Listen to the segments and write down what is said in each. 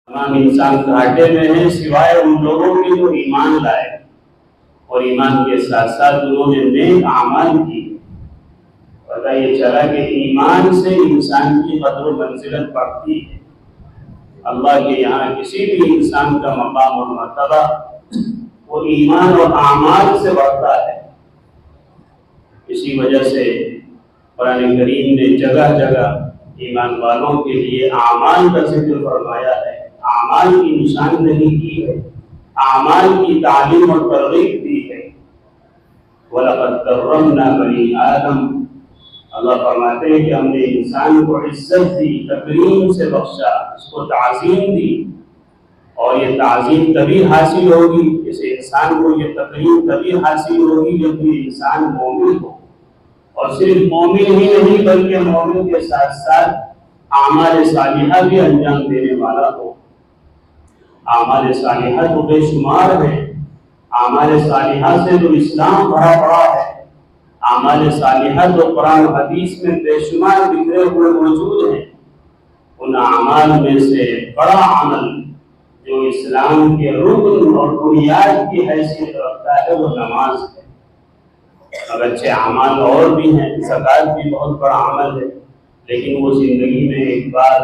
تمام انسان گھاٹے میں ہیں سوائے ان لوگوں کے جو ایمان لائے اور ایمان کے ساتھ ساتھ انہوں نے نیک اعمال کی۔ پتہ یہ چلا کہ ایمان سے انسان کی قدر و منزلت بڑھتی ہے، اللہ کے یہاں کسی بھی انسان کا مقام اور مرتبہ وہ ایمان اور اعمال سے بڑھتا ہے۔ اسی وجہ سے قرآن کریم نے جگہ جگہ ایمان والوں کے لیے اعمال کا ذکر فرمایا ہے، اعمال کی نشاندہی کی ہے، اعمال کی تعلیم اور ترغیب دی ہے۔ وَلَقَدْ كَرَّمْنَا بَنِي آدَمَ، اللہ فرماتے ہیں کہ ہم نے انسان کو عزت دی، تکریم سے بخشا، اس کو تعظیم دی، اور یہ تعظیم تبھی حاصل ہوگی، اس انسان کو یہ تکریم تبھی حاصل ہوگی جب یہ انسان مومن ہو، اور صرف مومن ہی نہیں بلکہ مومن کے ساتھ ساتھ اعمال صالحہ بھی انجام دینے والا ہو۔ اعمال صالحہ تو بے شمار ہیں، اعمال صالحہ سے تو اسلام بھرا پڑا ہے، اعمال صالحہ تو قرآن و حدیث میں بے شمار بکھرے ہوئے موجود ہیں۔ ان اعمال میں سے بڑا عمل جو اسلام کے رکن اور بنیاد کی حیثیت رکھتا ہے وہ نماز ہے۔ اگرچہ اعمال اور بھی ہیں، زکوٰۃ بھی بہت بڑا عمل ہے، لیکن وہ زندگی میں ایک بار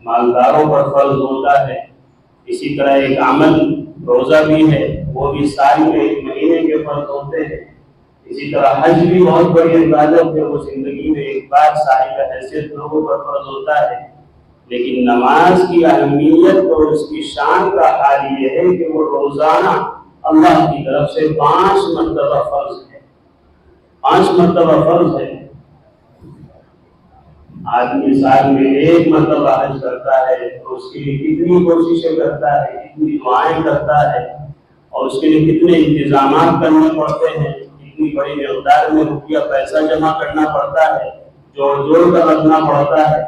مالداروں پر فرض ہوتا ہے۔ اسی طرح ایک عمل روزہ بھی ہے، وہ بھی سال میں ایک مہینے کے فرض ہوتے ہیں۔ اسی طرح حج بھی بہت بڑی عبادت ہے، وہ زندگی میں ایک بار صاحب حیثیت لوگوں پر فرض ہوتا ہے۔ لیکن نماز کی اہمیت اور اس کی شان کا حال یہ ہے کہ وہ روزانہ اللہ کی طرف سے 5 مرتبہ فرض ہے، 5 مرتبہ فرض ہے۔ آدمی سال میں 1 مرتبہ حج کرتا ہے تو اس کے لیے کتنی کوششیں کرتا ہے، کتنی دعائیں کرتا ہے، اور اس کے لیے کتنے انتظامات کرنے پڑتے ہیں، کتنی بڑی مقدار میں روپیہ پیسہ جمع کرنا پڑتا ہے، جوڑ جوڑ کر رکھنا پڑتا ہے۔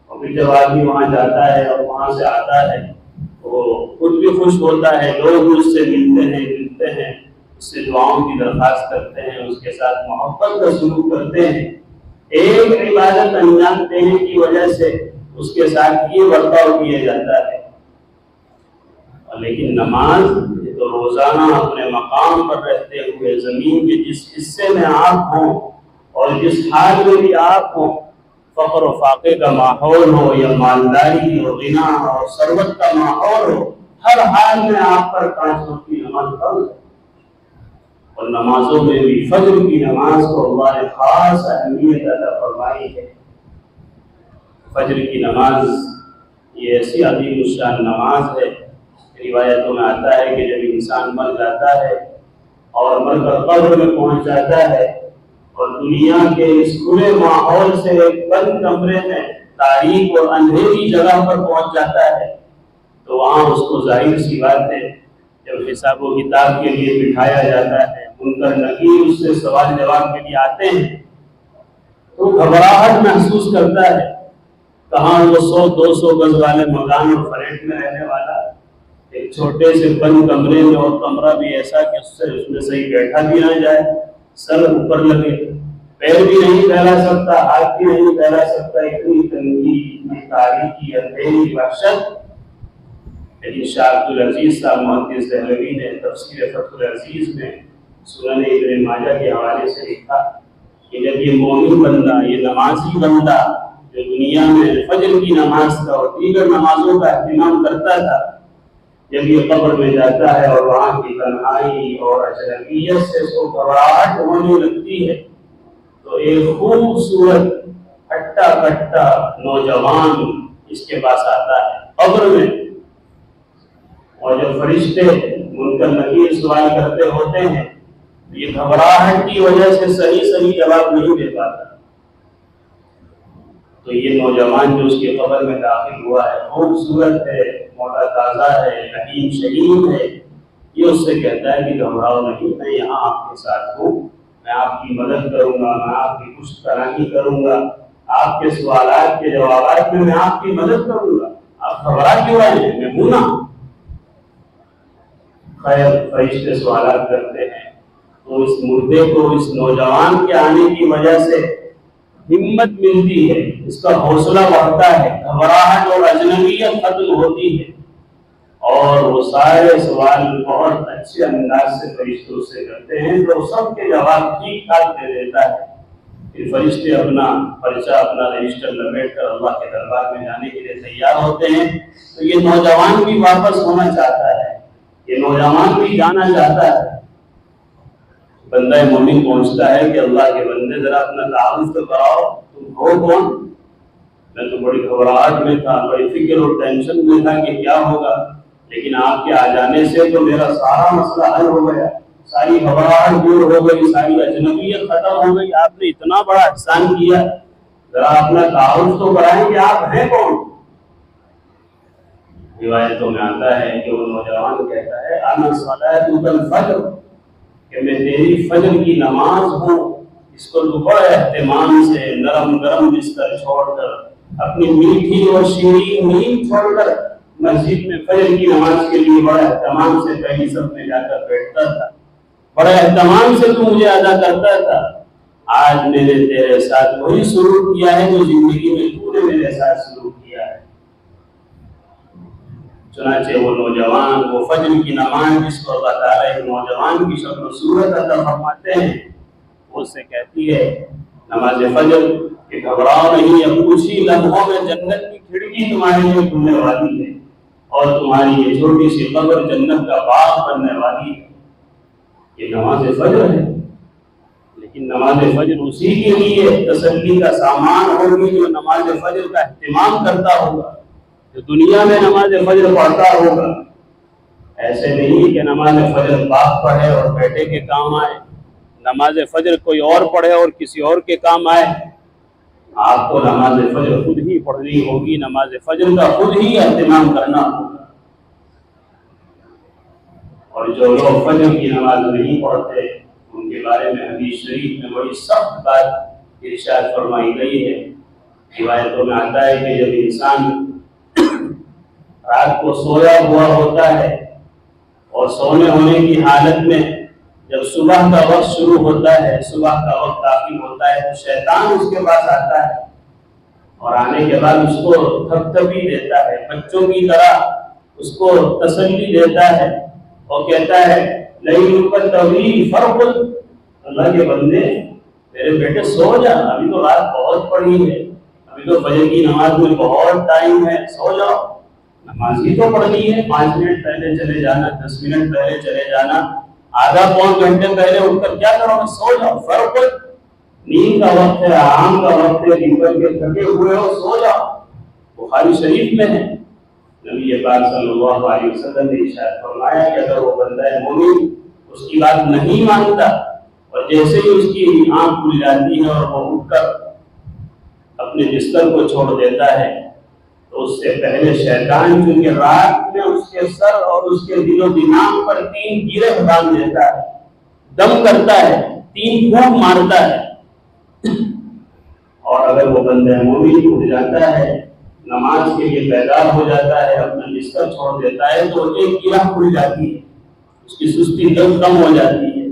اور پھر جب آدمی وہاں جاتا ہے اور وہاں سے آتا ہے تو خود بھی خوش ہوتا ہے، لوگ اس سے ملتے ہیں، اس سے دعاؤں کی درخواست کرتے ہیں، اس کے ساتھ محبت کا سلوک کرتے ہیں۔ ایک عبادت انجام دینے کی وجہ سے اس کے ساتھ یہ برتاؤ کیا جاتا ہے۔ لیکن نماز تو روزانہ اپنے مقام پر رہتے ہوئے زمین کے جس حصے میں آپ ہوں اور جس حال میں بھی آپ ہوں، فقر و فاقے کا ماحول ہو یا مالداری اور غنا اور ثروت کا ماحول ہو، ہر حال میں آپ پر 5 وقت کی نماز فرض ہے۔ اور نمازوں میں بھی فجر کی نماز کو اللہ نے خاص اہمیت عطا فرمائی ہے۔ فجر کی نماز یہ ایسی عظیم الشان نماز ہے، روایتوں میں آتا ہے کہ جب انسان مر جاتا ہے اور مر کر قبر میں پہنچ جاتا ہے اور دنیا کے اس کھلے ماحول سے ایک بند کمرے میں تاریک اور اندھیری جگہ پر پہنچ جاتا ہے تو وہاں اس کو ظاہر سی بات ہے جب حساب و کتاب کے لیے بٹھایا جاتا ہے، منکر نکیر اس سے سوال جواب کے لیے آتے ہیں تو گھبراہٹ محسوس کرتا ہے۔ کہاں وہ 100-200 گز والے مکان اور فلیٹ میں رہنے والا ایک چھوٹے سے بند کمرے میں، اور کمرہ بھی ایسا کہ اس میں صحیح بیٹھا بھی نہ جائے، سر اوپر لگے، پیر بھی نہیں پھیلا سکتا، ہاتھ بھی نہیں پھیلا سکتا، اتنی تنگی، اتنی تاریکی، اندھیری، وحشت۔ لیکن شاہ عبدالعزیز صاحب محدث دہلوی نے تفسیر فتح العزیز میں سنن ابن ماجہ کے حوالے سے لکھا کہ جب یہ مومن بندہ، یہ نمازی بندہ جو دنیا میں فجر کی نماز کا اور دیگر نمازوں کا اہتمام کرتا تھا، جب یہ قبر میں جاتا ہے اور وہاں کی تنہائی اور اجنبیت سے اس کو گھبراہٹ ہونے لگتی ہے تو ایک خوبصورت ہٹا کٹا نوجوان اس کے پاس آتا ہے قبر میں، اور جب فرشتے منکر نکیر سوال کرتے ہوتے ہیں یہ گھبراہٹ کی وجہ سے صحیح جواب نہیں دے پاتا، تو یہ نوجوان جو اس کی قبر میں داخل ہوا ہے، خوبصورت ہے، موٹا تازہ ہے، حکیم شہید ہے، یہ اس سے کہتا ہے کہ گھبراؤ نہیں، میں یہاں آپ کے ساتھ ہوں، میں آپ کی مدد کروں گا، میں آپ کی کچھ ترقی کروں گا، آپ کے سوالات کے جوابات میں آپ کی مدد کروں گا، آپ گھبرا کیوں آئے ہیں، میں ہوں نا۔ خیر فرشتے سوالات کرتے ہیں تو اس مردے کو اس نوجوان کے آنے کی وجہ سے ہمت ملتی ہے، اس کا حوصلہ بڑھتا ہے، گھبراہٹ اور اجنبیت ختم ہوتی ہے، اور وہ سارے سوال بہت اچھے انداز سے فرشتوں سے کرتے ہیں تو سب کے جواب ٹھیک ٹھاک دے دیتا ہے۔ پھر فرشتے اپنا پرچہ اپنا رجسٹر لپیٹ کر اللہ کے دربار میں جانے کے لیے تیار ہوتے ہیں۔ تو یہ نوجوان بھی واپس ہونا چاہتا ہے، یہ نوجوان بھی جانا چاہتا ہے۔ بندہ مومن پہنچتا ہے کہ اللہ کے بندے ذرا اپنا تعارف تو کراؤ، تم ہو کون؟ میں تو بڑی گھبراہٹ میں تھا، بڑی فکر اور ٹینشن میں تھا کہ کیا ہوگا، لیکن آپ کے آ جانے سے تو میرا سارا مسئلہ حل ہو گیا، ساری گھبراہٹ دور ہو گئی، ساری اجنبیت ختم ہو گئی۔ آپ نے اتنا بڑا احسان کیا، ذرا اپنا تعارف تو کرائیں کہ آپ ہیں کون۔ روایتوں میں آتا ہے کہ وہ نوجوان کہتا ہے انا صلاۃ الفجر، کہ میں تیری فجر کی نماز ہوں۔ اس کو تو بڑے اہتمام سے نرم گرم بستر چھوڑ کر، اپنی میٹھی اور شیرین نیند چھوڑ کر مسجد میں فجر کی نماز کے لیے بڑے اہتمام سے پہلی صف میں جا کر بیٹھتا تھا، بڑے اہتمام سے تو مجھے ادا کرتا تھا۔ آج میں نے تیرے ساتھ وہی سلوک کیا ہے جو زندگی میں تو نے میرے ساتھ سلوک کیا ہے۔ چنانچہ وہ نوجوان، وہ فجر کی نماز جس کو اللہ تعالیٰ ایک نوجوان کی شکل و صورت عطا فرماتے ہیں، وہ اس سے کہتی ہے نماز فجر کہ گھبراؤ نہیں، اب کچھ ہی لمحوں میں جنت کی کھڑکی تمہارے لیے کھلنے والی ہے اور تمہاری یہ چھوٹی سی قبر جنت کا باغ بننے والی ہے۔ یہ نماز فجر ہے، لیکن نماز فجر اسی کے لیے تسلی کا سامان ہوگی جو نماز فجر کا اہتمام کرتا ہوگا، جو دنیا میں نماز فجر پڑھتا ہوگا۔ ایسے نہیں کہ نماز فجر باپ پڑھے اور بیٹے کے کام آئے، نماز فجر کوئی اور پڑھے اور کسی اور کے کام آئے۔ آپ کو نماز فجر خود ہی پڑھنی ہوگی، نماز فجر کا خود ہی اہتمام کرنا ہوگا۔ اور جو لوگ فجر کی نماز نہیں پڑھتے ان کے بارے میں حدیث شریف میں بڑی سخت بات ارشاد فرمائی گئی ہے۔ روایتوں میں آتا ہے کہ جب انسان رات کو سویا ہوا ہوتا ہے اور سونے ہونے کی حالت میں جب صبح کا وقت شروع ہوتا ہے، صبح کا وقت داخل ہوتا ہے، تو شیطان اس کے پاس آتا ہے اور آنے کے بعد اس کو تھپتھپی دیتا ہے، بچوں کی طرح اس کو تسلی دیتا ہے اور کہتا ہے لیل کا طویل فرقل، اللہ کے بندے میرے بیٹے سو جا، ابھی تو رات بہت پڑی ہے، ابھی تو فجر کی نماز میں بہت ٹائم ہے، سو جاؤ۔ نماز ہی تو پڑھنی ہے، 5 منٹ پہلے چلے جانا، 10 منٹ پہلے چلے جانا، آدھا پون گھنٹے پہلے اٹھ کر کیا کرو گے؟ سو جاؤ۔ فرق نیند کا وقت ہے، آرام کا وقت ہے، دن بھر کے تھکے ہوئے ہو، سو جاؤ۔ بخاری شریف میں ہے، نبی پاک صلی اللہ علیہ وسلم نے ارشاد فرمایا کہ اگر وہ بندہ مومن اس کی بات نہیں مانتا اور جیسے ہی اس کی آنکھ کھل جاتی ہے اور وہ اٹھ کر اپنے بستر کو چھوڑ دیتا ہے تو اس سے پہلے شیطان چونکہ رات میں اس کے سر اور اس کے دل و دماغ پر 3 گرہ باندھ دیتا ہے، دم کرتا ہے، 3 پھونک مارتا ہے۔ اور اگر وہ بندہ مومن اٹھ جاتا ہے، نماز کے لیے بیدار ہو جاتا ہے، اپنا بستر چھوڑ دیتا ہے تو 1 گرہ کھل جاتی ہے، اس کی سستی درد کم ہو جاتی ہے،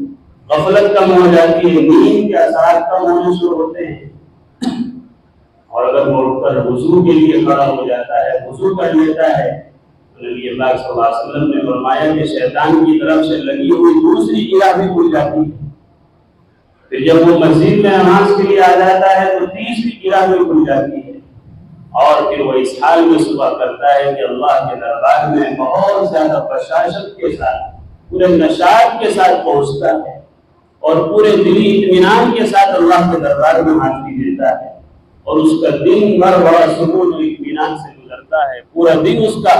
غفلت کم ہو جاتی ہے، نیند کے اثرات کم ہونے شروع ہوتے ہیں۔ اور اگر وہ اٹھ کر وضو کے لیے کھڑا ہو جاتا ہے، وضو کر لیتا ہے، تو نبی اللہ صلی اللہ علیہ وسلم نے فرمایا کہ شیطان کی طرف سے لگی ہوئی دوسری گرہ بھی کھل جاتی ہے۔ پھر جب وہ مسجد میں نماز کے لیے آ جاتا ہے تو تیسری گرہ بھی کھل جاتی ہے، اور پھر وہ اس حال میں صبح کرتا ہے کہ اللہ کے دربار میں بہت زیادہ بشاشت کے ساتھ، پورے نشاط کے ساتھ پہنچتا ہے اور پورے دلی اطمینان کے ساتھ اللہ کے دربار میں حاضری دیتا ہے، اور اس کا دن بھر بڑا سکون و اطمینان سے گزرتا ہے، پورا دن اس کا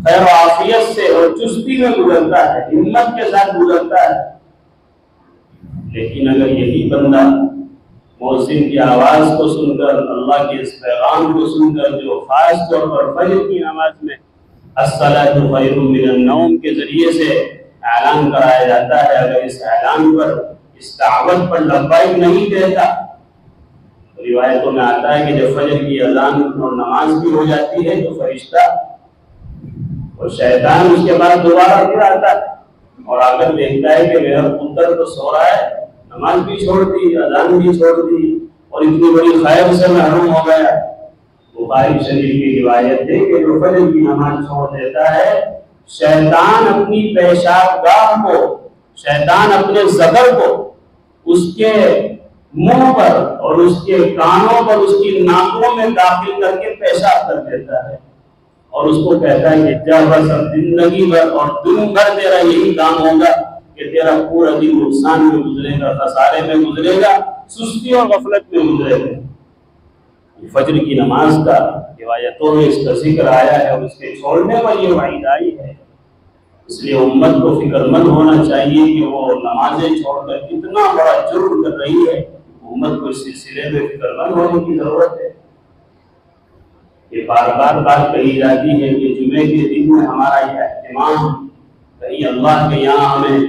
خیر و عافیت سے اور چستی میں گزرتا ہے، ہمت کے ساتھ گزرتا ہے۔ لیکن اگر یہی بندہ مؤذن کی آواز کو سن کر، اللہ کے اس پیغام کو سن کر جو خاص طور پر فجر کی نماز میں الصلاۃ خیر من النوم کے ذریعے سے اعلان کرایا جاتا ہے، اگر اس اعلان پر، اس دعوت پر لبیک نہیں دیتا، روایتوں میں آتا ہے کہ جب فجر کی اذان اور نماز بھی ہو جاتی ہے تو فرشتہ اور شیطان اس کے بعد دوبارہ پھر آتا ہے اور آ کر دیکھتا ہے کہ میرا پتر تو سو رہا ہے، نماز بھی چھوڑ دی، اذان بھی چھوڑ دی اور اتنی بڑی خیر سے محروم ہو گیا۔ بخاری شریف کی روایت ہے کہ جو فجر کی نماز چھوڑ دیتا ہے، شیطان اپنی پیشاب گاہ کو، شیطان اپنے زگر کو اس کے منہ پر اور اس کے کانوں پر، اس کی ناکوں میں داخل کر کے پیشاب کر دیتا ہے، اور اس کو کہتا ہے کہ جا بس اب زندگی بھر اور دن بھر تیرا یہی کام ہوگا کہ تیرا پورا دن نقصان میں گزرے گا، خسارے میں گزرے گا، سستی اور غفلت میں گزرے گا۔ فجر کی نماز کا روایتوں میں اس کا ذکر آیا ہے اور اس کے چھوڑنے پر یہ وعید آئی ہے۔ اس لیے امت کو فکر مند ہونا چاہیے کہ وہ نمازیں چھوڑ کر کتنا بڑا جرم کر رہی ہے۔ امت کو اس سلسلے میں فکر مند ہونے کی ضرورت ہے۔ یہ بار بار بات کہی جاتی ہے کہ جمعے کے دن میں ہمارا یہ اہتمام کہیں اللہ کے یہاں ہمیں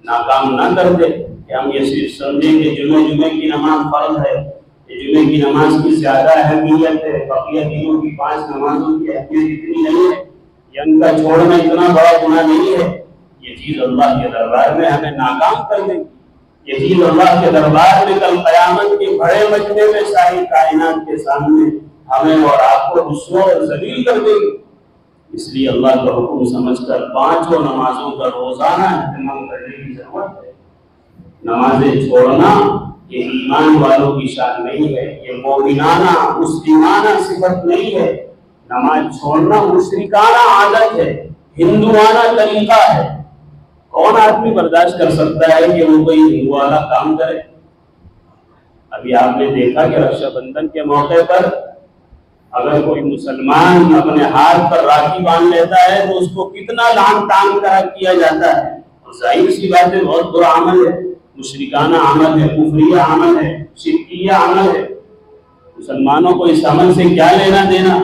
ناکام نہ کر دے کہ ہم یہ صرف سمجھیں کہ جمعے کی نماز فرض ہے، کہ جمعے کی نماز کی زیادہ اہمیت ہے، بقیہ دنوں کی 5 نمازوں کی اہمیت اتنی نہیں ہے، یا ان کا چھوڑنا اتنا بڑا گناہ نہیں ہے۔ یہ چیز اللہ کے دربار میں ہمیں ناکام کر دے گی، یہ چیز اللہ کے دربار میں کل قیامت کے بڑے مجمع میں ساری کائنات کے سامنے ہمیں اور آپ کو رسوا اور ذلیل کر دے گی۔ اس لیے اللہ کا حکم سمجھ کر 5 نمازوں کا روزانہ اہتمام کرنے کی ضرورت ہے۔ نمازیں چھوڑنا یہ ایمان والوں کی شان نہیں ہے، یہ مومنانہ مسلمانہ صفت نہیں ہے۔ نماز چھوڑنا مشرکانہ عادت ہے، ہندوانہ طریقہ ہے۔ کون آدمی برداشت کر سکتا ہے کہ وہ کوئی ہندو والا کام کرے؟ ابھی آپ نے دیکھا کہ رکشا بندھن کے موقع پر اگر کوئی مسلمان اپنے ہاتھ پر راکھی باندھ لیتا ہے تو اس کو کتنا لعن طعن کیا جاتا ہے، اور ظاہر سی بات ہے بہت برا عمل ہے، مشرکانہ عمل ہے، کفریہ عمل ہے، شرکیہ عمل ہے۔ مسلمانوں کو اس عمل سے کیا لینا دینا؟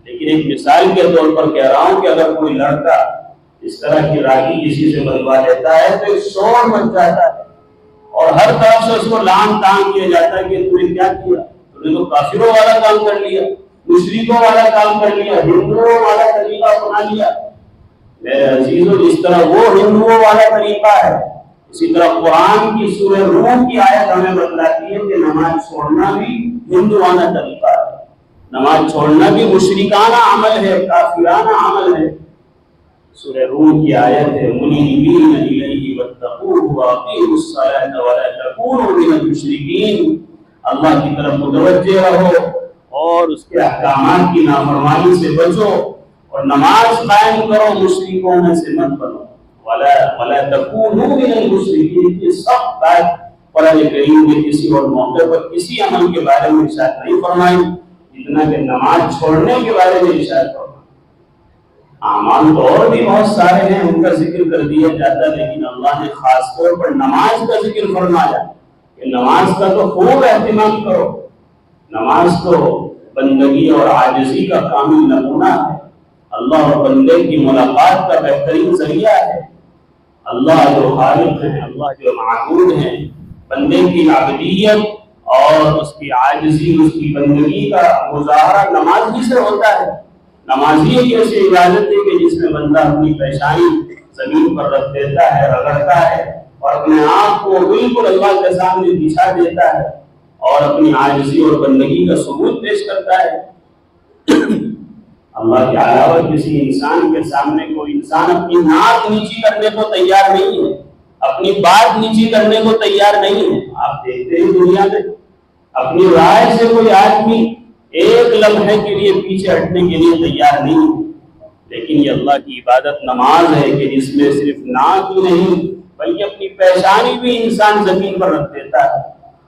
لیکن ایک مثال کے طور پر کہہ رہا ہوں کہ اگر کوئی لڑکا اس طرح کی راکھی کسی سے بنوا لیتا ہے تو ایک شور مچ جاتا ہے اور ہر طرف سے اس کو لعن طعن کیا جاتا ہے کہ تم نے کیا کیا، تم نے تو کافروں والا کام کر لیا، مشرکوں والا کام کر لیا، ہندوؤں والا طریقہ اپنا لیا۔ میرے عزیزو، جس طرح وہ ہندوؤں والا طریقہ ہے، اسی طرح قرآن کی سورہ روم کی آیت ہمیں بتلاتی ہے کہ نماز چھوڑنا بھی ہندوانہ طریقہ ہے، نماز چھوڑنا بھی مشرکانہ عمل ہے، کافرانہ عمل ہے۔ سورہ روم کی آیت ہے منیبین الیہ واتقوہ واقیموا الصلاۃ ولا تکونوا من المشرکین، اللہ کی طرف متوجہ رہو اور اس کے احکامات کی نافرمانی سے بچو اور نماز قائم کرو، مشرکوں میں سے مت بنو۔ وَلَا تَكُونُوا مِنَ الْمُشْرِكِينَ، یہ سب بات قرآن کریم نے کسی اور موقع پر کسی عمل کے بارے میں ارشاد نہیں فرمائی جتنا کہ نماز چھوڑنے کے بارے میں ارشاد فرمائی۔ اعمال تو اور بھی بہت سارے ہیں، ان کا ذکر کر دیا جاتا ہے، لیکن اللہ نے خاص طور پر نماز کا ذکر فرمایا کہ نماز کا تو خوب اہتمام کرو۔ نماز تو بندگی اور عاجزی کا کامل نمونہ ہے، اللہ اور بندے کی ملاقات کا بہترین ذریعہ ہے۔ اللہ جو خالق ہیں، اللہ جو معبود ہیں، بندے کی عبدیت اور اس کی عاجزی، اس کی بندگی کا مظاہرہ نماز ہی سے ہوتا ہے۔ نماز ہی ایک ایسی عبادت ہے کہ جس میں بندہ اپنی پیشانی زمین پر رکھ دیتا ہے، رگڑتا ہے اور اپنے آپ کو بالکل اللہ کے سامنے بچھا دیتا ہے اور اپنی عاجزی اور بندگی کا ثبوت پیش کرتا ہے۔ اللہ کے علاوہ کسی انسان کے سامنے کوئی انسان اپنی ناک نیچی کرنے کو تیار نہیں ہے، اپنی بات نیچی کرنے کو تیار نہیں ہے۔ آپ دیکھتے ہیں دنیا میں اپنی رائے سے کوئی آدمی ایک لمحے کے لیے پیچھے ہٹنے کے لیے تیار نہیں ہے، لیکن یہ اللہ کی عبادت نماز ہے کہ جس میں صرف ناک ہی نہیں بلکہ اپنی پیشانی بھی انسان زمین پر رکھ دیتا ہے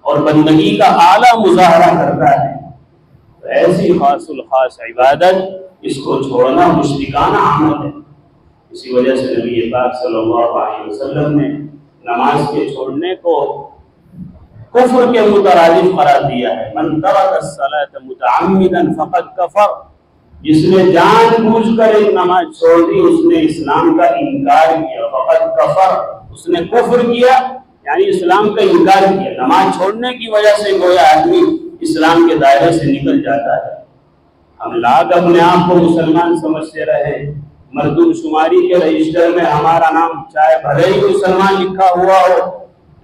اور بندگی کا اعلیٰ مظاہرہ کرتا ہے۔ تو ایسی خاص الخاص عبادت، اس کو چھوڑنا مشرکانہ عمل ہے۔ اسی وجہ سے نبی پاک صلی اللہ علیہ وسلم نے نماز کے چھوڑنے کو کفر کے مترادف قرار دیا ہے۔ من ترک الصلاۃ متعمدا فقد کفر، جس نے جان بوجھ کر ایک نماز چھوڑ دی اس نے اسلام کا انکار کیا، فقد کفر، اس نے کفر کیا یعنی اسلام کا انکار کیا۔ نماز چھوڑنے کی وجہ سے گویا آدمی اسلام کے دائرے سے نکل جاتا ہے۔ ہم لاکھ اپنے آپ کو مسلمان سمجھتے رہے، مردم شماری کے رجسٹر میں ہمارا نام چاہے بھلے ہی مسلمان لکھا ہوا ہو،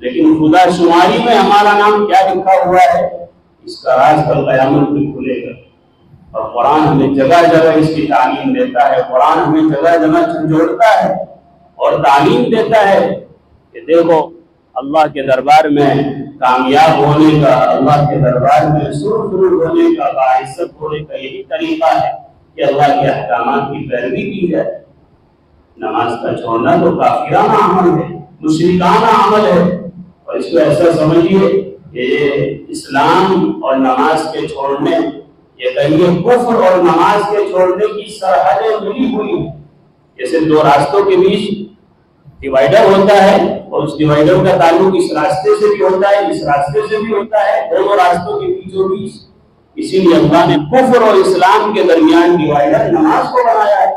لیکن خدا شماری میں ہمارا نام کیا لکھا ہوا ہے، اس کا راز کل قیامت میں کھلے گا۔ اور قرآن ہمیں جگہ جگہ اس کی تعلیم دیتا ہے، قرآن ہمیں جگہ جگہ جھنجھوڑتا ہے اور تعلیم دیتا ہے کہ دیکھو اللہ کے دربار میں کامیاب ہونے کا، اللہ کے دربار میں سرخرو ہونے کا، باعزت ہونے کا یہی طریقہ ہے کہ اللہ کے احکامات کی پیروی کی جائے۔ نماز کا چھوڑنا تو کافرانہ عمل ہے، مشرکانہ عمل ہے، اور اس کو ایسا سمجھیے کہ اسلام اور نماز کے چھوڑنے، یہ کہیے کفر اور نماز کے چھوڑنے کی سرحدیں ملی ہوئی ہیں۔ جیسے دو راستوں کے بیچ ڈیوائیڈر ہوتا ہے اور اس ڈیوائیڈر کا تعلق اس راستے سے بھی ہوتا ہے، اس راستے سے بھی ہوتا ہے، دونوں راستوں کے بیچوں بیچ۔ اسی لیے اللہ نے کفر اور اسلام کے درمیان ڈیوائیڈر نماز کو بنایا ہے۔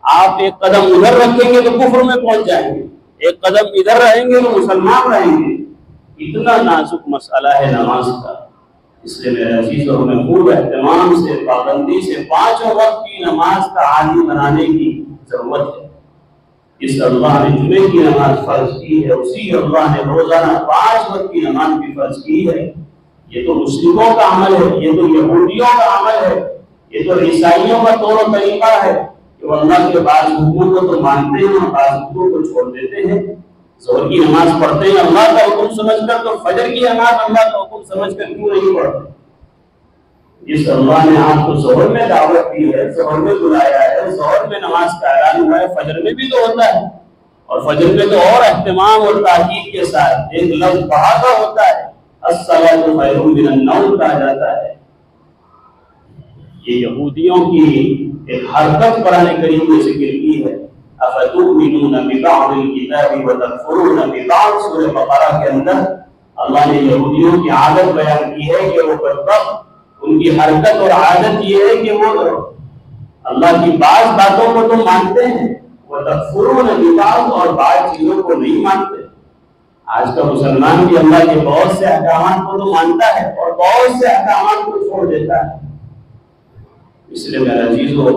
آپ ایک قدم ادھر رکھیں گے تو کفر میں پہنچ جائیں گے، ایک قدم ادھر رہیں گے تو مسلمان رہیں گے۔ اتنا نازک مسئلہ ہے نماز کا، اس لیے میرے عزیزوں ہمیں خوب اہتمام سے، پابندی سے 5 وقت کی نماز کا عادی بنانے کی ضرورت ہے۔ جس اللہ نے جمعے کی نماز فرض کی ہے، اسی اللہ نے روزانہ 5 وقت کی نماز بھی فرض کی ہے۔ یہ تو مشرکوں کا عمل ہے، یہ تو یہودیوں کا عمل ہے، یہ تو عیسائیوں کا طور و طریقہ ہے کہ وہ اللہ کے بعض حکموں کو تو مانتے ہیں اور بعض حکموں کو چھوڑ دیتے ہیں۔ ظہر کی نماز پڑھتے ہیں اللہ کا حکم سمجھ کر، تو فجر کی نماز اللہ کا حکم سمجھ کر کیوں نہیں پڑھتے؟ جس اللہ نے آپ کو ظہر میں دعوت دی ہے، ظہر میں بلایا ہے، ظہر میں نماز کا اعلان ہوا ہے، فجر میں بھی تو ہوتا ہے، اور فجر میں تو اور اہتمام اور تاکید کے ساتھ ایک لفظ بڑھا ہوتا ہے، الصلاۃ خیر من النوم کہا جاتا ہے۔ یہ یہودیوں کی ایک حرکت قرآن کریم میں ذکر کی ہے، افتؤمنون ببعض الکتاب وتکفرون ببعض، سورہ بقرہ کے اندر اللہ نے یہودیوں کی عادت بیان کی ہے کہ وہ بدبخت، ان کی حرکت اور عادت یہ ہے کہ وہ اللہ کی بعض باتوں کو تو مانتے ہیں، وتکفرون ببعض، اور بعض چیزوں کو نہیں مانتے۔ آج کا مسلمان بھی اللہ کے بہت سے احکامات کو تو مانتا ہے اور بہت سے احکامات کو چھوڑ دیتا ہے۔ اس لیے میرے عزیزو،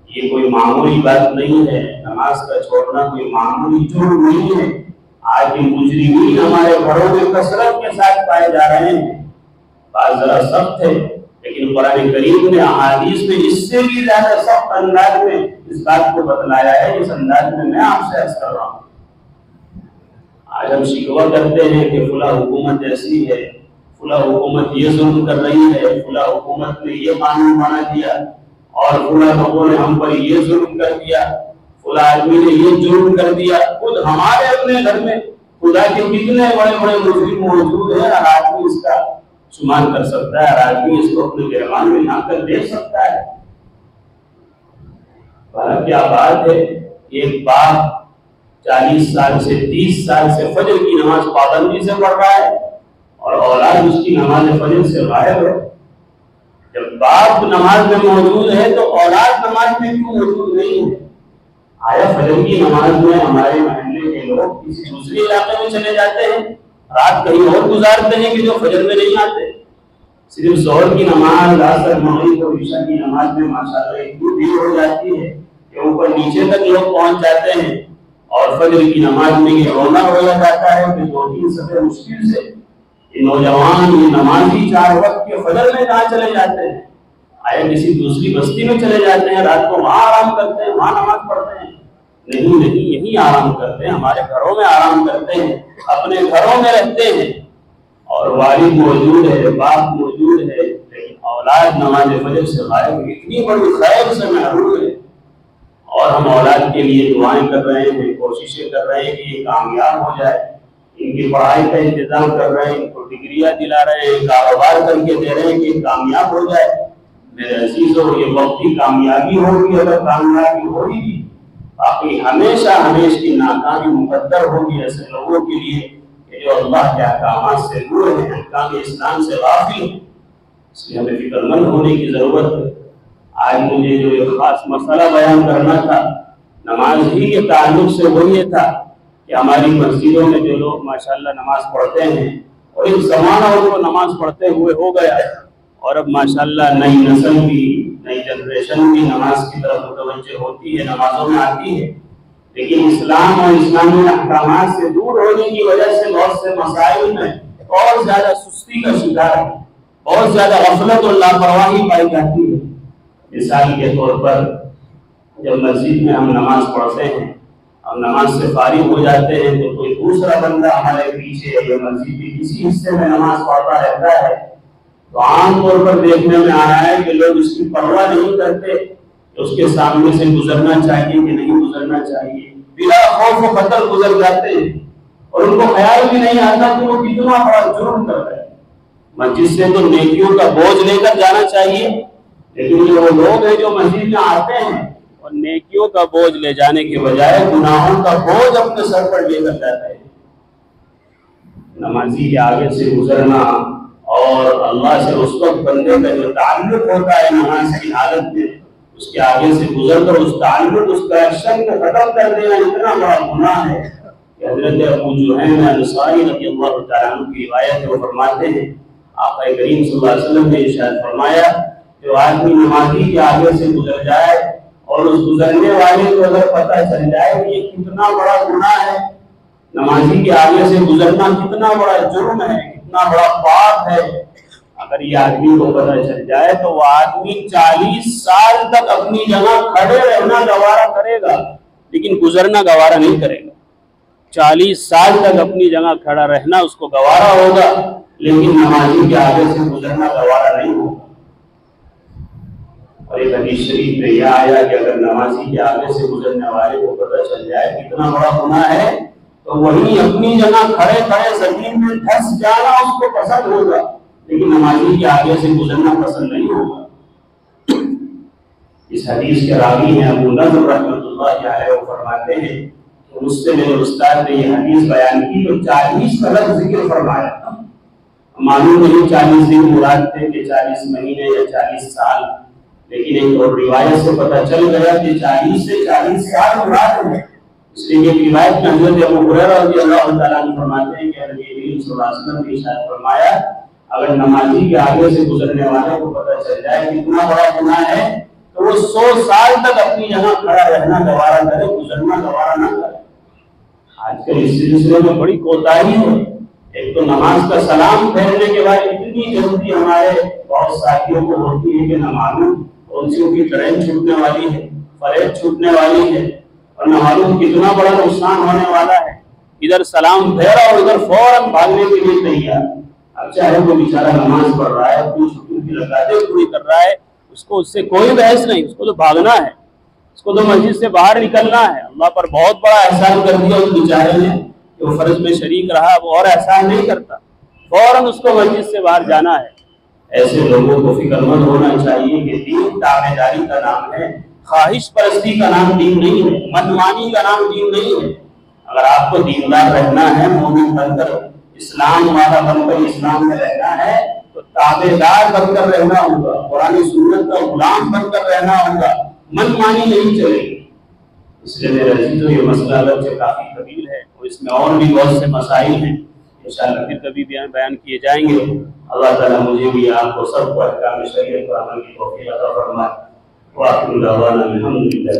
یہ کوئی معمولی بات نہیں ہے، نماز کا چھوڑنا کوئی معمولی جرم نہیں ہے۔ آج بھی مجرمین ہمارے گھروں میں کثرت کے ساتھ پائے جا رہے ہیں۔ بات ذرا سخت ہے، لیکن قرآن کریم نے احادیث میں اس سے بھی زیادہ سخت انداز میں اس بات کو بتلایا ہے، جس انداز میں آپ سے عرض کر رہا ہوں۔ آج ہم شکوہ کرتے ہیں کہ فلاں حکومت ایسی ہے، فلاں حکومت یہ ظلم کر رہی ہے، فلاں حکومت نے یہ قانون بنا دیا، اور فلاں لوگوں نے ہم پر یہ ظلم کر دیا، فلاں آدمی نے یہ جرم کر دیا۔ خود ہمارے اپنے گھر میں خدا کے کتنے بڑے بڑے مجرم موجود ہیں، ہر آدمی اس کا شمار کر سکتا ہے، ہر آدمی اس کو اپنے گرمان میں لا کر دیکھ سکتا ہے۔ کیا بات ہے، ایک باپ 40 سال سے 30 سال سے فجر کی نماز پابندی سے پڑھ رہا ہے اور اولاد اس کی نماز فجر سے غائب ہے۔ جب باپ نماز میں موجود ہے تو اولاد نماز میں کیوں موجود نہیں ہے؟ آیا فجر کی نماز میں ہمارے محلے کے لوگ کسی دوسرے علاقے میں چلے جاتے ہیں، رات کہیں اور گزارتے ہیں کہ جو فجر میں نہیں آتے؟ صرف ظہر کی نماز، عصر، مغرب اور عشاء کی نماز میں ماشاءاللہ اتنی بھیڑ ہو جاتی ہے کہ اوپر نیچے تک لوگ پہنچ جاتے ہیں، اور فجر کی نماز میں یہ رونا ہو جاتا ہے کہ 2-3 صفحے مشکل سے یہ نوجوان، یہ نمازی 4 وقت کے فجر میں کہاں چلے جاتے ہیں؟ آیا کسی دوسری بستی میں چلے جاتے ہیں، رات کو وہاں آرام کرتے ہیں، وہاں نماز پڑھتے ہیں؟ نہیں نہیں، یہی آرام کرتے ہیں، ہمارے گھروں میں آرام کرتے ہیں، اپنے گھروں میں رہتے ہیں، اور والد موجود ہے، باپ موجود ہے، لیکن اولاد نماز فجر سے غائب، اتنی بڑی خیر سے محروم ہے۔ اور ہم اولاد کے لیے دعائیں کر رہے ہیں، کوششیں کر رہے ہیں کہ یہ کامیاب ہو جائے، ان کی پڑھائی کا انتظام کر رہے ہیں، ان کو ڈگریاں دلا رہے ہیں، کاروبار کر کے دے رہے ہیں کہ یہ کامیاب ہو جائے۔ میرے عزیزوں، یہ وقتی کامیابی ہوگی اگر کامیابی ہوگی بھی، باقی ہمیشہ ہمیشہ کی ناکامی مقدر ہوگی ایسے لوگوں کے لیے کہ جو اللہ کے احکامات سے دور ہیں، احکام اسلام سے غافل ہیں۔ اس لیے ہمیں فکر مند ہونے کی ضرورت ہے۔ آج مجھے جو ایک خاص مسئلہ بیان کرنا تھا نماز ہی کے تعلق سے، وہ یہ تھا کہ ہماری مسجدوں میں جو لوگ ماشاءاللہ نماز پڑھتے ہیں، اور ایک زمانہ ان کو نماز پڑھتے ہوئے ہو گیا، اور اب ماشاءاللہ نئی نسل بھی، نئی جنریشن بھی نماز کی طرف متوجہ ہوتی ہے، نمازوں میں آتی ہے، لیکن اسلام اور اسلامی احکامات سے دور ہونے کی وجہ سے بہت سے مسائل میں بہت زیادہ سستی کا شکار ہے، بہت زیادہ غفلت اور لاپرواہی پائی جاتی ہے۔ مثال کے طور پر جب مسجد میں ہم نماز پڑھتے ہیں، ہم نماز سے فارغ ہو جاتے ہیں تو کوئی دوسرا بندہ ہمارے پیچھے یا مسجد کے کسی حصے میں نماز پڑھتا رہتا ہے، تو عام طور پر دیکھنے میں آ رہا ہے کہ لوگ اس کی پرواہ نہیں کرتے کہ اس کے سامنے سے گزرنا چاہیے کہ نہیں گزرنا چاہیے، بلا خوف و خطر گزر جاتے ہیں اور ان کو خیال بھی نہیں آتا کہ وہ کتنا بڑا جرم کر رہے ہیں۔ مسجد سے تو نیکیوں کا بوجھ لے کر جانا چاہیے، لیکن یہ وہ لوگ ہیں جو مسجد میں آتے ہیں اور نیکیوں کا بوجھ لے جانے کے بجائے گناہوں کا بوجھ اپنے سر پر لے کر جاتے ہیں۔ نمازی کے آگے سے گزرنا اور اللہ سے اس وقت بندے کا جو تعلق ہوتا ہے نماز کی حالت میں، اس کے آگے سے گزر کر اس تعلق، اس کنیکشن کو ختم کر دینا اتنا بڑا گناہ ہے کہ حضرت ابو جہیم انصاری رضی اللہ تعالیٰ عنہ کی روایت ہے، وہ فرماتے ہیں آقا کریم صلی اللہ علیہ وسلم نے ارشاد فرمایا جو آدمی نمازی کے آگے سے گزر جائے اور اس گزرنے والے کو اگر پتہ چل جائے کہ یہ کتنا بڑا گناہ ہے، نمازی کے آگے سے گزرنا کتنا بڑا جرم ہے، کتنا بڑا پاپ ہے، اگر یہ آدمی کو پتہ چل جائے تو وہ آدمی 40 سال تک اپنی جگہ کھڑے رہنا گوارا کرے گا لیکن گزرنا گوارا نہیں کرے گا۔ 40 سال تک اپنی جگہ کھڑا رہنا اس کو گوارا ہوگا لیکن نمازی کے آگے سے گزرنا گوارا نہیں ہوگا۔ اور ایک حدیث شریف میں یہ آیا کہ اگر نمازی کے آگے سے گزرنے والے کو پتہ چل جائے کتنا بڑا گناہ ہے تو وہی اپنی جگہ کھڑے کھڑے زمین میں دھس جانا اس کو پسند ہوگا لیکن نمازی کے آگے سے گزرنا پسند نہیں ہوگا۔ اس حدیث کے راوی ہیں ابو نضر رحمۃ اللہ علیہ، وہ فرماتے ہیں کہ مجھ سے میرے استاد نے یہ حدیث بیان کی تو 40 کا لفظ ذکر فرمایا تھا۔ معلوم نہیں 40 دن مراد تھے کہ 40 مہینے یا 40 سال، لیکن ایک اور روایت سے پتہ چل گیا کہ 40 سے 40 سال مراد ہے۔ اس لیے ایک روایت میں حضرت ابو ہریرہ رضی اللہ تعالیٰ عنہ فرماتے ہیں کہ نبی کریم صلی اللہ علیہ وسلم نے ارشاد فرمایا اگر نمازی کے آگے سے گزرنے والے کو پتہ چل جائے کہ اتنا بڑا گناہ ہے تو وہ 100 سال تک اپنی جگہ کھڑا رہنا گوارا کرے، گزرنا گوارا نہ کرے۔ آج کل اس سلسلے میں بڑی کوتاہی ہے۔ ایک تو نماز کا سلام پھیرنے کے بعد اتنی جلدی ہمارے بہت ساتھیوں کو ہوتی ہے کہ نہ معلوم کون سی ان کی ٹرین چھوٹنے والی ہے، فلیٹ چھوٹنے والی ہے اور نہ معلوم کتنا بڑا نقصان ہونے والا ہے۔ ادھر سلام پھیرا اور ادھر فوراً بھاگنے کے لیے تیار۔ اب چاہے وہ بیچارہ نماز پڑھ رہا ہے، اپنی چھٹی کی رکعتیں پوری کر رہا ہے، اس سے کوئی بحث نہیں، اس کو تو بھاگنا ہے، اس کو تو مسجد سے باہر نکلنا ہے۔ اللہ پر بہت بڑا احسان کر دیا اس بیچارے نے کہ وہ فرض میں شریک رہا، وہ اور احسان نہیں کرتا، فوراً اس کو مسجد سے باہر جانا ہے۔ ایسے لوگوں کو فکر مند ہونا چاہیے کہ دین تابعداری کا نام ہے، خواہش پرستی کا نام دین نہیں ہے، منمانی کا نام دین نہیں ہے۔ اگر آپ کو دیندار رہنا ہے، مومن بن کر اسلام والا بن کر اسلام میں رہنا ہے تو تابعدار بن کر رہنا ہوگا، قرآن سنت کا غلام بن کر رہنا ہوگا، منمانی نہیں چلے گی۔ اس لیے میرے عزیزو یہ مسئلہ اگرچہ کافی طویل ہے اور اس میں اور بھی بہت سے مسائل ہیں، انشاءاللہ پھر کبھی بیان کیے جائیں گے۔ اللہ تعالیٰ مجھے بھی آپ کو سب کو احکام شریعت پر عمل کی توفیق عطا فرمائے۔ وآخر دعوانا الحمدللہ۔